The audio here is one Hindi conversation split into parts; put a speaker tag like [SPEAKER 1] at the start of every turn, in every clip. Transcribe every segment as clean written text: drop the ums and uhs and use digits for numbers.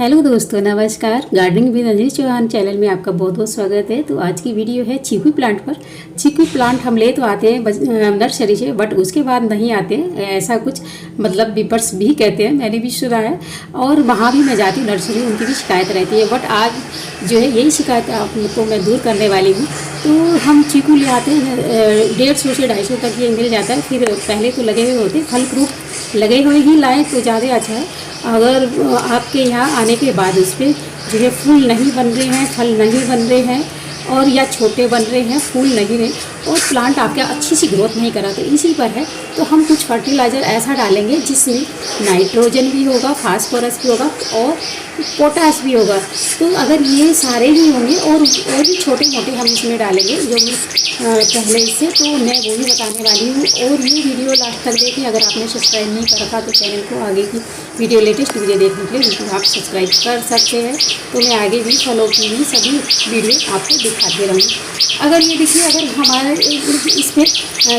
[SPEAKER 1] हेलो दोस्तों, नमस्कार। Gardening with Anjali Chauhan channel में आपका बहुत बहुत स्वागत है। तो आज की वीडियो है चीकू प्लांट पर। चीकू प्लांट हम ले तो आते हैं नर्सरी से, बट उसके बाद नहीं आते ऐसा कुछ, मतलब बीपर्स भी कहते हैं, मैंने भी सुना है। और वहाँ भी मैं जाती हूँ नर्सरी, उनकी भी शिकायत रहती है। बट आज जो है यही शिकायत आपको मैं दूर करने वाली हूँ। तो हम चीकू ले आते हैं, 150 से 250 तक ये मिल जाता है। फिर पहले तो लगे हुए होते, फल फ्रूट लगे हुए ही लाएँ तो ज़्यादा अच्छा है। अगर आपके यहाँ आने के बाद उस पर जो है फूल नहीं बन रहे हैं, फल नहीं बन रहे हैं, और या छोटे बन रहे हैं, फूल नहीं रहे, और प्लांट आपका अच्छी सी ग्रोथ नहीं कराते, इसी पर है। तो हम कुछ फर्टिलाइज़र ऐसा डालेंगे जिसमें नाइट्रोजन भी होगा, फास्फोरस भी होगा और पोटाश भी होगा। तो अगर ये सारे ही होंगे और भी छोटे मोटे हम इसमें डालेंगे जो मैं पहले से, तो मैं वो भी बताने वाली हूँ। और ये वीडियो लास्ट तक देखें। अगर आपने सब्सक्राइब नहीं कर रखा तो चैनल को आगे की वीडियो, लेटेस्ट वीडियो देखने के लिए बिल्कुल आप सब्सक्राइब कर सकते हैं। तो मैं आगे भी फॉलो की हुई सभी वीडियो आपको दिखाते रहूँगी। अगर ये देखिए, अगर हमारे इस पर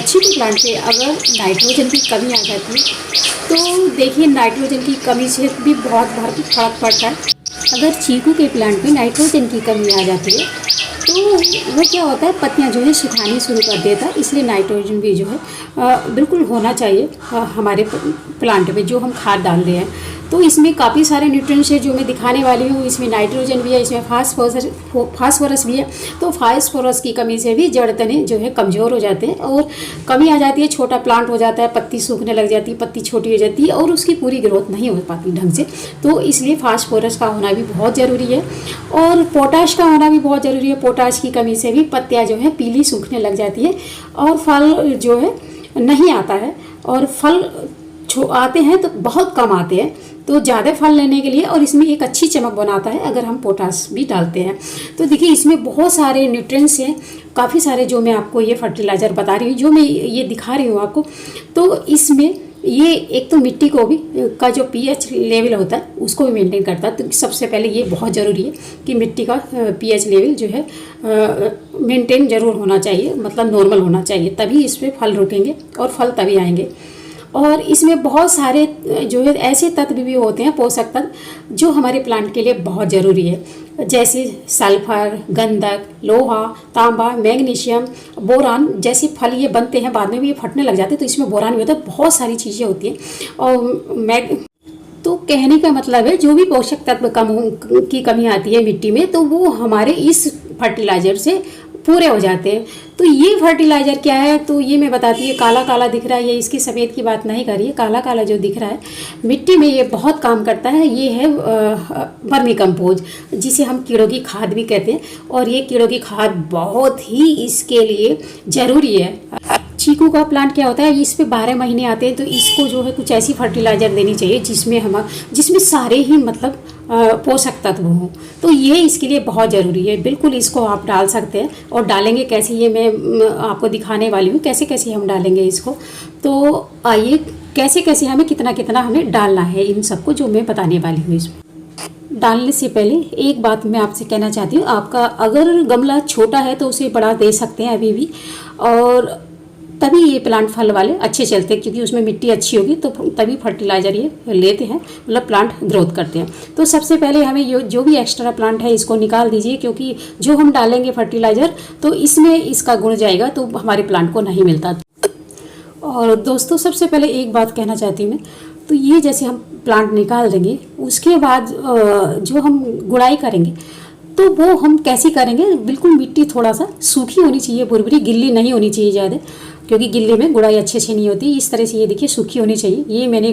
[SPEAKER 1] चीकू प्लांट पे अगर नाइट्रोजन की कमी आ जाती है तो देखिए, नाइट्रोजन की कमी से भी बहुत फर्क पड़ता है। अगर चीकू के प्लांट में नाइट्रोजन की कमी आ जाती है तो वो क्या होता है, पत्तियां जो है सुखानी शुरू कर देता है। इसलिए नाइट्रोजन भी जो है बिल्कुल होना चाहिए हमारे प्लांट में, जो हम खाद डाल रहे हैं। तो इसमें काफ़ी सारे न्यूट्रिएंट्स है जो मैं दिखाने वाली हूँ। इसमें नाइट्रोजन भी है, इसमें फास्फोरस भी है। तो फास्फोरस की कमी से भी जड़ तने जो है कमज़ोर हो जाते हैं और कमी आ जाती है, छोटा प्लांट हो जाता है, पत्ती सूखने लग जाती है, पत्ती छोटी हो जाती है और उसकी पूरी ग्रोथ नहीं हो पाती ढंग से। तो इसलिए फास्फोरस का होना भी बहुत ज़रूरी है और पोटाश का होना भी बहुत ज़रूरी है। पोटाश की कमी से भी पत्तियाँ जो है पीली सूखने लग जाती है और फल जो है नहीं आता है, और फल आते हैं तो बहुत कम आते हैं। तो ज़्यादा फल लेने के लिए, और इसमें एक अच्छी चमक बनाता है अगर हम पोटाश भी डालते हैं। तो देखिए, इसमें बहुत सारे न्यूट्रिएंट्स हैं, काफ़ी सारे, जो मैं आपको ये फर्टिलाइज़र बता रही हूँ, जो मैं ये दिखा रही हूँ आपको। तो इसमें ये एक तो मिट्टी को भी का जो पीएच लेवल होता है उसको भी मेंटेन करता है। तो सबसे पहले ये बहुत ज़रूरी है कि मिट्टी का पीएच लेवल जो है मेंटेन ज़रूर होना चाहिए, मतलब नॉर्मल होना चाहिए, तभी इस पर फल रुकेंगे और फल तभी आएंगे। और इसमें बहुत सारे जो है ऐसे तत्व भी होते हैं, पोषक तत्व, जो हमारे प्लांट के लिए बहुत ज़रूरी है, जैसे सल्फर, गंधक, लोहा, तांबा, मैग्नीशियम, बोरान। जैसे फल ये बनते हैं बाद में भी ये फटने लग जाते हैं, तो इसमें बोरान भी होता है। बहुत सारी चीज़ें होती हैं। और तो कहने का मतलब है, जो भी पोषक तत्व की कमी आती है मिट्टी में, तो वो हमारे इस फर्टिलाइज़र से पूरे हो जाते हैं। तो ये फर्टिलाइज़र क्या है, तो ये मैं बताती हूँ। काला काला दिख रहा है, ये इसकी सफ़ेद की बात नहीं कर रही है। काला काला जो दिख रहा है मिट्टी में, ये बहुत काम करता है। ये है वर्मी कंपोज, जिसे हम कीड़ों की खाद भी कहते हैं। और ये कीड़ों की खाद बहुत ही इसके लिए ज़रूरी है। चीकू का प्लांट क्या होता है, इस पे 12 महीने आते हैं। तो इसको जो है कुछ ऐसी फर्टिलाइज़र देनी चाहिए जिसमें सारे ही मतलब पोषक तत्व हों। तो ये इसके लिए बहुत ज़रूरी है। बिल्कुल इसको आप डाल सकते हैं। और डालेंगे कैसे, ये मैं आपको दिखाने वाली हूँ, कैसे कैसे हम डालेंगे इसको। तो आइए, कैसे कैसे हमें कितना कितना हमें डालना है इन सबको, जो मैं बताने वाली हूँ। इसमें डालने से पहले एक बात मैं आपसे कहना चाहती हूँ, आपका अगर गमला छोटा है तो उसे बड़ा दे सकते हैं अभी भी, और तभी ये प्लांट फल वाले अच्छे चलते हैं, क्योंकि उसमें मिट्टी अच्छी होगी तो तभी फर्टिलाइज़र ये लेते हैं, मतलब प्लांट ग्रोथ करते हैं। तो सबसे पहले हमें जो भी एक्स्ट्रा प्लांट है इसको निकाल दीजिए, क्योंकि जो हम डालेंगे फर्टिलाइज़र तो इसमें इसका गुण जाएगा, तो हमारे प्लांट को नहीं मिलता। और दोस्तों, सबसे पहले एक बात कहना चाहती हूँ मैं, तो ये जैसे हम प्लांट निकाल देंगे, उसके बाद जो हम गुड़ाई करेंगे तो वो हम कैसे करेंगे, बिल्कुल मिट्टी थोड़ा सा सूखी होनी चाहिए, बुरबुरी, गिल्ली नहीं होनी चाहिए ज़्यादा, क्योंकि गिल्ले में गुड़ाई अच्छे से नहीं होती। इस तरह से ये देखिए सूखी होनी चाहिए। ये मैंने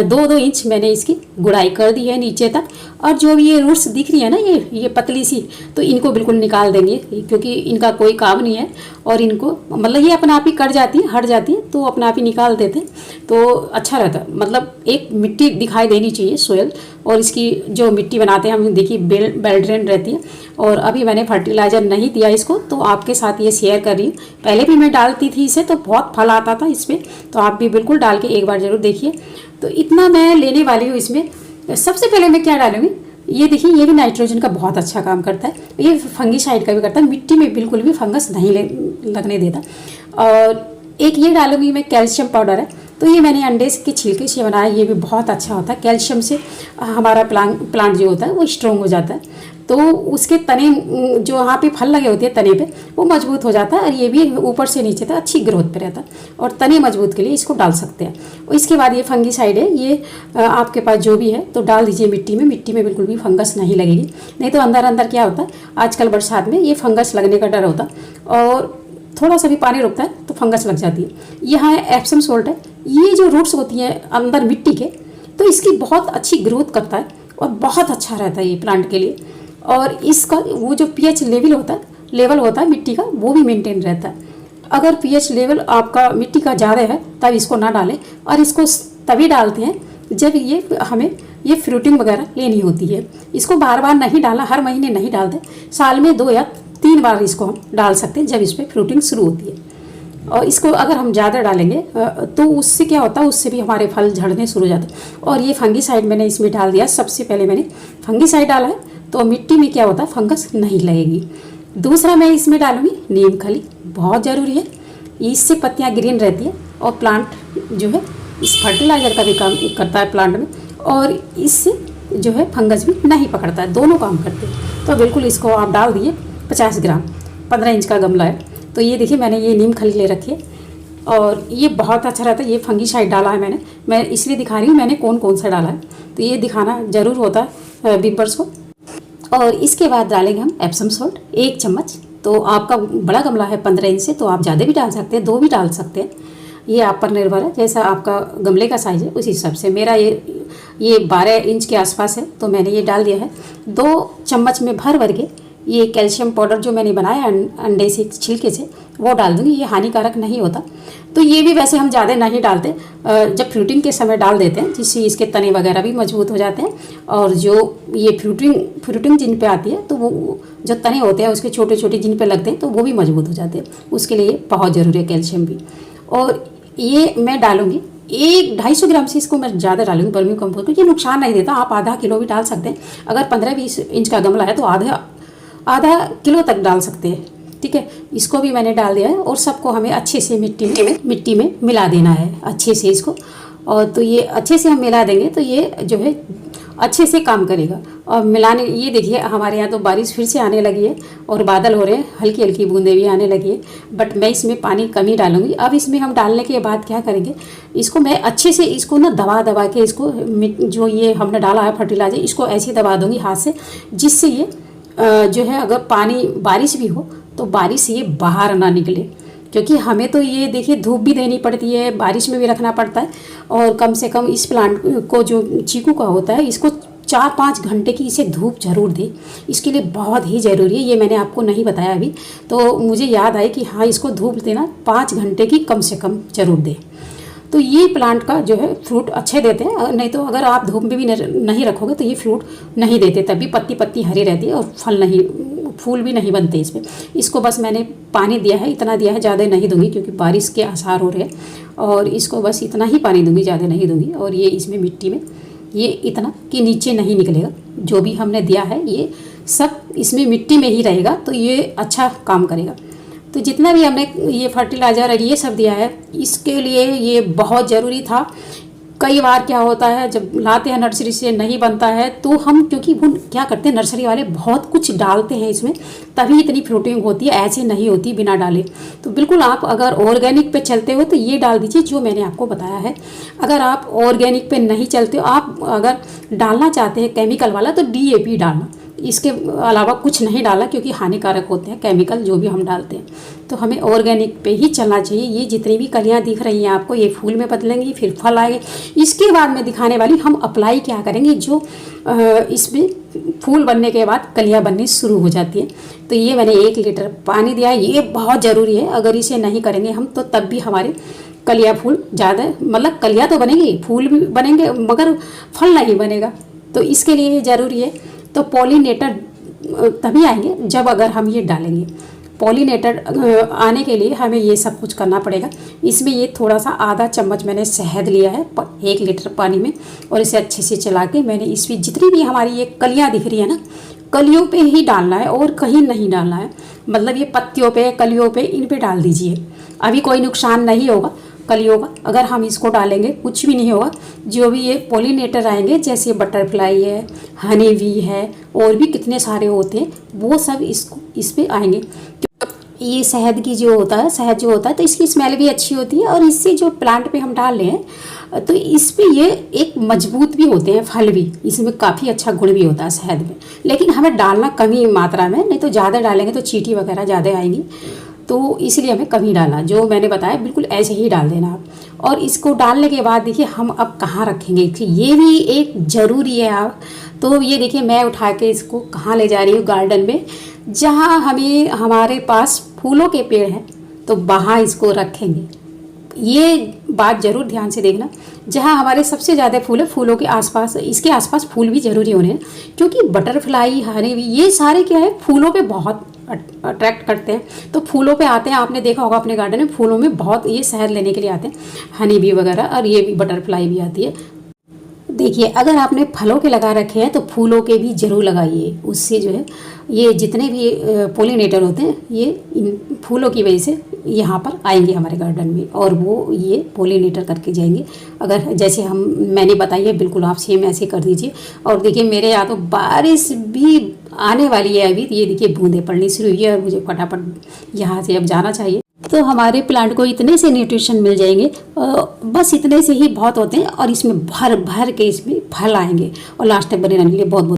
[SPEAKER 1] 2-2 इंच मैंने इसकी गुड़ाई कर दी है नीचे तक। और जो भी ये रूट्स दिख रही है ना, ये पतली सी, तो इनको बिल्कुल निकाल देंगे, क्योंकि इनका कोई काम नहीं है। और इनको मतलब ये अपना आप ही कट जाती है, हट जाती है, तो अपना आप ही निकाल देते हैं तो अच्छा रहता। मतलब एक मिट्टी दिखाई देनी चाहिए, सोयल। और इसकी जो मिट्टी बनाते हैं हम, देखिए बेल ड्रेन रहती है। और अभी मैंने फर्टिलाइज़र नहीं दिया इसको, तो आपके साथ ये शेयर कर रही हूँ। पहले भी मैं डालती थी इसे, तो बहुत फल आता था इस पर, तो आप भी बिल्कुल डाल के एक बार ज़रूर देखिए। तो इतना मैं लेने वाली हूँ इसमें। सबसे पहले मैं क्या डालूँगी, ये देखिए, ये भी नाइट्रोजन का बहुत अच्छा काम करता है। ये फंगीसाइड का भी करता है, मिट्टी में बिल्कुल भी फंगस नहीं लगने देता। और एक ये डालूँगी मैं, कैल्शियम पाउडर है। तो ये मैंने अंडे के छिलके से बनाया, ये भी बहुत अच्छा होता है। कैल्शियम से हमारा प्लांट जो होता है वो स्ट्रॉन्ग हो जाता है, तो उसके तने जो वहाँ पे फल लगे होते हैं तने पे वो मजबूत हो जाता है, और ये भी ऊपर से नीचे तक अच्छी ग्रोथ पे रहता है। और तने मजबूत के लिए इसको डाल सकते हैं। और इसके बाद ये फंगीसाइड है, ये आपके पास जो भी है तो डाल दीजिए मिट्टी में। मिट्टी में बिल्कुल भी फंगस नहीं लगेगी, नहीं तो अंदर अंदर क्या होता है आजकल बरसात में ये फंगस लगने का डर होता है, और थोड़ा सा भी पानी रुकता है तो फंगस लग जाती है। यहाँ एप्सम सोल्ट है, ये जो रूट्स होती हैं अंदर मिट्टी के, तो इसकी बहुत अच्छी ग्रोथ करता है और बहुत अच्छा रहता है ये प्लांट के लिए। और इसका वो जो पीएच लेवल होता है मिट्टी का, वो भी मेंटेन रहता है। अगर पीएच लेवल आपका मिट्टी का ज़्यादा है तब इसको ना डालें, और इसको तभी डालते हैं जब हमें ये फ्रूटिंग वगैरह लेनी होती है। इसको बार बार नहीं डालना, हर महीने नहीं डालते, साल में 2 या 3 बार इसको हम डाल सकते हैं जब इस पर फ्रूटिंग शुरू होती है। और इसको अगर हम ज़्यादा डालेंगे तो उससे क्या होता है, उससे भी हमारे फल झड़ने शुरू हो जाते हैं। और ये फंगीसाइड मैंने इसमें डाल दिया, सबसे पहले मैंने फंगीसाइड डाला है, तो मिट्टी में क्या होता है फंगस नहीं लगेगी। दूसरा मैं इसमें डालूंगी नीम खली, बहुत ज़रूरी है, इससे पत्तियाँ ग्रीन रहती है और प्लांट जो है इस फर्टिलाइज़र का भी काम करता है प्लांट में, और इससे जो है फंगस भी नहीं पकड़ता है, दोनों काम करते हैं। तो बिल्कुल इसको आप डाल दिए 50 ग्राम, 15 इंच का गमला है। तो ये देखिए मैंने ये नीम खली ले रखी है, और ये बहुत अच्छा रहता है। ये फंगीसाइड डाला है मैं इसलिए दिखा रही हूँ मैंने कौन कौन सा डाला है, तो ये दिखाना ज़रूर होता है व्यूअर्स को। और इसके बाद डालेंगे हम एप्सम सॉल्ट 1 चम्मच। तो आपका बड़ा गमला है 15 इंच से, तो आप ज़्यादा भी डाल सकते हैं, 2 भी डाल सकते हैं, ये आप पर निर्भर है, जैसा आपका गमले का साइज़ है उस हिसाब से। मेरा ये 12 इंच के आसपास है, तो मैंने ये डाल दिया है। 2 चम्मच में भर के ये कैल्शियम पाउडर जो मैंने बनाया अंडे से छिलके से वो डाल दूँगी, ये हानिकारक नहीं होता। तो ये भी वैसे हम ज़्यादा नहीं डालते, जब फ्रूटिंग के समय डाल देते हैं, जिससे इसके तने वगैरह भी मजबूत हो जाते हैं। और जो ये फ्रूटिंग जिन पे आती है तो वो जो तने होते हैं उसके छोटे छोटे जिन पे लगते हैं तो वो भी मजबूत हो जाते हैं, उसके लिए बहुत ज़रूरी है कैल्शियम भी। और ये मैं डालूँगी 250 ग्राम से, इसको मैं ज़्यादा डालूंगी वर्मी कंपोस्ट, क्योंकि नुकसान नहीं देता, आप आधा किलो भी डाल सकते हैं। अगर 15-20 इंच का गमला है तो आधा किलो तक डाल सकते हैं, ठीक है। इसको भी मैंने डाल दिया है, और सबको हमें अच्छे से मिट्टी में मिला देना है अच्छे से इसको। और तो ये अच्छे से हम मिला देंगे तो ये जो है अच्छे से काम करेगा। और मिलाने, ये देखिए हमारे यहाँ तो बारिश फिर से आने लगी है और बादल हो रहे हैं, हल्की हल्की बूंदें भी आने लगी है, बट मैं इसमें पानी कम ही डालूंगी। अब इसमें हम डालने के बाद क्या करेंगे, इसको मैं अच्छे से इसको ना दबा के इसको जो ये हमने डाला है फर्टिलाइजर, इसको ऐसे दबा दूँगी हाथ से, जिससे ये जो है अगर पानी बारिश भी हो तो बारिश से ये बाहर ना निकले। क्योंकि हमें तो ये देखिए धूप भी देनी पड़ती है, बारिश में भी रखना पड़ता है, और कम से कम इस प्लांट को जो चीकू का होता है इसको 4-5 घंटे की इसे धूप जरूर दे, इसके लिए बहुत ही ज़रूरी है। ये मैंने आपको नहीं बताया अभी, तो मुझे याद आए कि हाँ इसको धूप देना 5 घंटे की कम से कम जरूर दे। तो ये प्लांट का जो है फ्रूट अच्छे देते हैं, नहीं तो अगर आप धूप में भी नहीं रखोगे तो ये फ्रूट नहीं देते, तभी पत्ती हरी रहती है और फूल भी नहीं बनते इस पर। इसको बस मैंने पानी दिया है, इतना दिया है, ज़्यादा नहीं दूंगी क्योंकि बारिश के आसार हो रहे हैं, और इसको बस इतना ही पानी दूंगी, ज़्यादा नहीं दूंगी। और ये इसमें मिट्टी में ये इतना कि नीचे नहीं निकलेगा, जो भी हमने दिया है ये सब इसमें मिट्टी में ही रहेगा, तो ये अच्छा काम करेगा। तो जितना भी हमने ये फर्टिलाइज़र और ये सब दिया है इसके लिए ये बहुत ज़रूरी था। कई बार क्या होता है जब लाते हैं नर्सरी से नहीं बनता है, तो हम क्योंकि वो क्या करते हैं नर्सरी वाले बहुत कुछ डालते हैं इसमें, तभी इतनी फ्रूटिंग होती है, ऐसे नहीं होती बिना डाले। तो बिल्कुल आप अगर ऑर्गेनिक पे चलते हो तो ये डाल दीजिए जो मैंने आपको बताया है। अगर आप ऑर्गेनिक पे नहीं चलते हो, आप अगर डालना चाहते हैं केमिकल वाला, तो DAP डालना, इसके अलावा कुछ नहीं डाला, क्योंकि हानिकारक होते हैं केमिकल जो भी हम डालते हैं। तो हमें ऑर्गेनिक पे ही चलना चाहिए। ये जितनी भी कलियां दिख रही हैं आपको, ये फूल में बदलेंगी, फिर फल आएंगे। इसके बाद मैं दिखाने वाली हम अप्लाई क्या करेंगे, जो इसमें फूल बनने के बाद कलियां बननी शुरू हो जाती है। तो ये मैंने 1 लीटर पानी दिया है, ये बहुत ज़रूरी है। अगर इसे नहीं करेंगे हम तो तब भी हमारे कलियां फूल ज़्यादा, मतलब कलियां तो बनेंगी, फूल भी बनेंगे, मगर फल नहीं बनेगा। तो इसके लिए ये ज़रूरी है। तो पॉलिनेटर तभी आएंगे जब अगर हम ये डालेंगे। पॉलिनेटर आने के लिए हमें ये सब कुछ करना पड़ेगा। इसमें ये थोड़ा सा आधा चम्मच मैंने शहद लिया है 1 लीटर पानी में, और इसे अच्छे से चला के मैंने इसमें जितनी भी हमारी ये कलियाँ दिख रही है ना, कलियों पे ही डालना है और कहीं नहीं डालना है। मतलब ये पत्तियों पे, कलियों पे, इन पे डाल दीजिए, अभी कोई नुकसान नहीं होगा। कली होगा। अगर हम इसको डालेंगे कुछ भी नहीं होगा। जो भी ये पॉलिनेटर आएंगे, जैसे बटरफ्लाई है, हनी बी है, और भी कितने सारे होते हैं, वो सब इस पे आएंगे। ये शहद की जो होता है, शहद जो होता है, तो इसकी स्मेल भी अच्छी होती है। और इससे जो प्लांट पे हम डाल रहे हैं तो इस पे ये एक मजबूत भी होते हैं फल भी, इसमें काफ़ी अच्छा गुण भी होता है शहद में। लेकिन हमें डालना कम ही मात्रा में, नहीं तो ज़्यादा डालेंगे तो चींटी वगैरह ज़्यादा आएंगी, तो इसलिए हमें कम ही डालना। जो मैंने बताया बिल्कुल ऐसे ही डाल देना आप। और इसको डालने के बाद देखिए हम अब कहाँ रखेंगे, ये भी एक ज़रूरी है। आप तो ये देखिए मैं उठा के इसको कहाँ ले जा रही हूँ, गार्डन में, जहाँ हमारे पास फूलों के पेड़ हैं तो वहाँ इसको रखेंगे। ये बात ज़रूर ध्यान से देखना, जहाँ हमारे सबसे ज़्यादा फूल है, फूलों के आसपास, इसके आसपास फूल भी ज़रूरी होने हैं, क्योंकि बटरफ्लाई, हनी भी, ये सारे क्या है, फूलों पे बहुत अट्रैक्ट करते हैं। तो फूलों पे आते हैं, आपने देखा होगा अपने गार्डन में फूलों में बहुत ये शहद लेने के लिए आते हैं, हनी बी वगैरह, और ये भी बटरफ्लाई भी आती है। देखिए अगर आपने फलों के लगा रखे हैं तो फूलों के भी ज़रूर लगाइए। उससे जो है ये जितने भी पोलिनेटर होते हैं ये इन फूलों की वजह से यहाँ पर आएंगे हमारे गार्डन में, और वो ये पोलिनेटर करके जाएंगे। अगर जैसे मैंने बताई है, बिल्कुल आप सेम ऐसे कर दीजिए। और देखिए मेरे यहाँ तो बारिश भी आने वाली है अभी, ये देखिए बूंदें पड़नी शुरू हुई है, और मुझे फटाफट यहाँ से अब जाना चाहिए। तो हमारे प्लांट को इतने से न्यूट्रिशन मिल जाएंगे, बस इतने से ही बहुत होते हैं। और इसमें भर भर के इसमें फल आएंगे, और लास्ट तक बने रहने के लिए बहुत बहुत